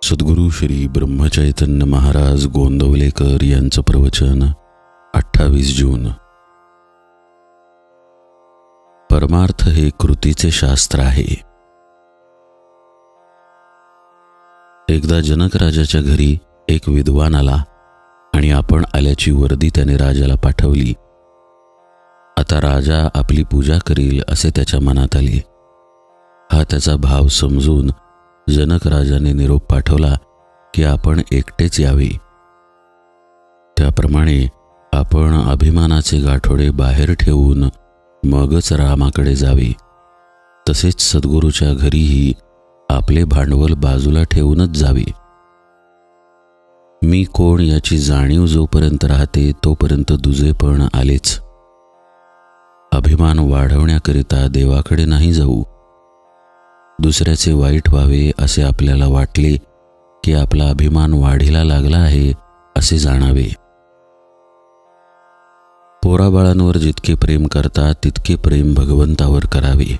सद्गुरू श्री ब्रह्मचैतन्य महाराज गोंदवलेकर यांचं प्रवचन 28 जून. परमार्थ हे कृतीचे शास्त्र आहे. एकदा जनक राजाच्या घरी एक विद्वान आला आणि आपण आल्याची वर्दी त्याने राजाला पाठवली. आता राजा आपली पूजा करील असे त्याच्या मनात आले. हा त्याचा भाव समजून जनक राजाने निरोप पाठवला की आपण एकटेच यावे. त्याप्रमाणे आपण अभिमानाचे गाठोडे बाहेर ठेवून मगच रामाकडे जावे. तसेच सद्गुरूच्या घरीही आपले भांडवल बाजूला ठेवूनच जावे. मी कोण याची जाणीव जोपर्यंत राहते तोपर्यंत दुजेपण आलेच. अभिमान वाढवण्याकरिता देवाकडे नाही जाऊ. दुसऱ्याचे वाईट व्हावे असे आपल्याला वाटले की आपला अभिमान वाढीला लागला आहे असे जाणावे. पोराबाळांवर जितके प्रेम करता तितके प्रेम भगवंतावर करावे.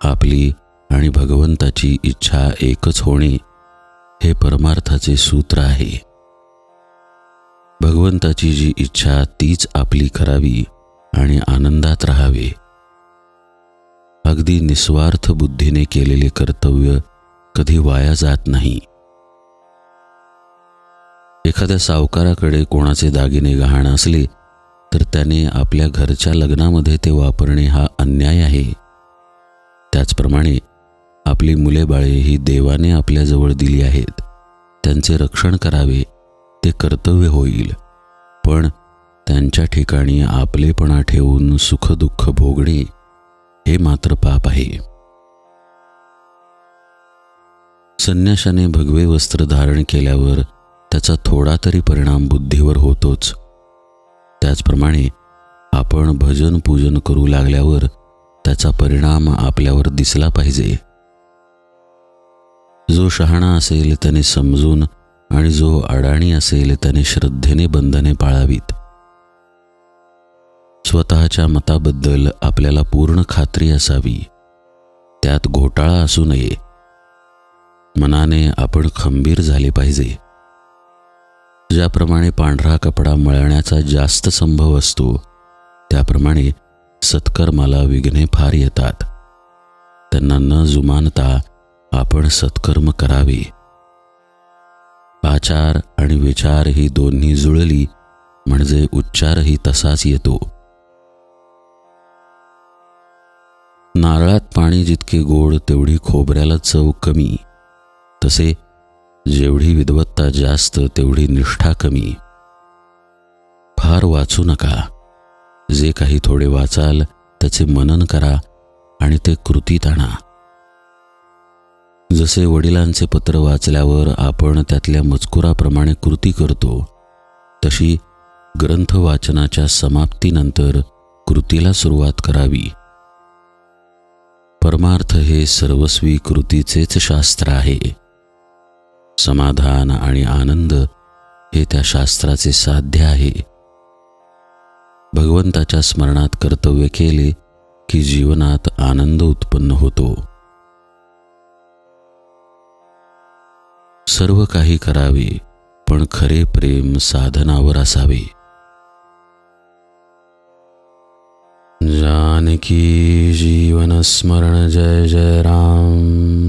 आपली आणि भगवंताची इच्छा एकच होणे हे परमार्थाचे सूत्र आहे. भगवंताची जी इच्छा तीच आपली करावी आणि आनंदात राहावे. अगदी निस्वार्थ बुद्धीने केलेले कर्तव्य कधी वाया जात नाही. एखाद्या सावकाराकडे कोणाचे दागिने गहाण असले तर त्याने आपल्या घरच्या लग्नामध्ये ते वापरणे हा अन्याय आहे. त्याचप्रमाणे आपली मुले बाळे ही देवाने आपल्याजवळ दिली आहेत. त्यांचे रक्षण करावे ते कर्तव्य होईल. पण त्यांच्या ठिकाणी आपलेपणा ठेवून सुखदुःख भोगणे हे मात्र पाप आहे. संन्याशाने भगवे वस्त्र धारण केल्यावर त्याचा थोडा तरी परिणाम बुद्धीवर होतोच. त्याचप्रमाणे आपण भजन पूजन करू लागल्यावर त्याचा परिणाम आपल्यावर दिसला पाहिजे. जो शहाणा असेल त्याने समजून आणि जो अडाणी असेल त्याने श्रद्धेने बंधने पाळावीत. स्वतःच्या मताबद्दल आपल्याला पूर्ण खात्री असावी. त्यात घोटाळा असू नये. मनाने आपण खंबीर झाले पाहिजे. ज्याप्रमाणे पांढरा कपडा मळण्याचा जास्त संभव असतो त्याप्रमाणे सत्कर्माला विघ्ने फार येतात. त्यांना न जुमानता आपण सत्कर्म करावे. आचार आणि विचार ही दोन्ही जुळली म्हणजे उच्चारही तसाच येतो. नारळात पाणी जितके गोड तेवढी खोबऱ्याला चव कमी. तसे जेवढी विद्वत्ता जास्त तेवढी निष्ठा कमी. फार वाचू नका. जे काही थोडे वाचाल त्याचे मनन करा आणि ते कृतीत आणा. जसे वडिलांचे पत्र वाचल्यावर आपण त्यातल्या मजकुराप्रमाणे कृती करतो तशी ग्रंथ वाचनाच्या समाप्तीनंतर कृतीला सुरुवात करावी. परमार्थ हे सर्वस्वी कृतीचेच शास्त्र आहे. समाधान आणि आनंद हे त्या शास्त्राचे साध्य आहे. भगवंताच्या स्मरणात कर्तव्य केले की जीवनात आनंद उत्पन्न होतो. सर्व काही करावे पण खरे प्रेम साधनावर असावे. जानकी जीवन स्मरण जय जय राम.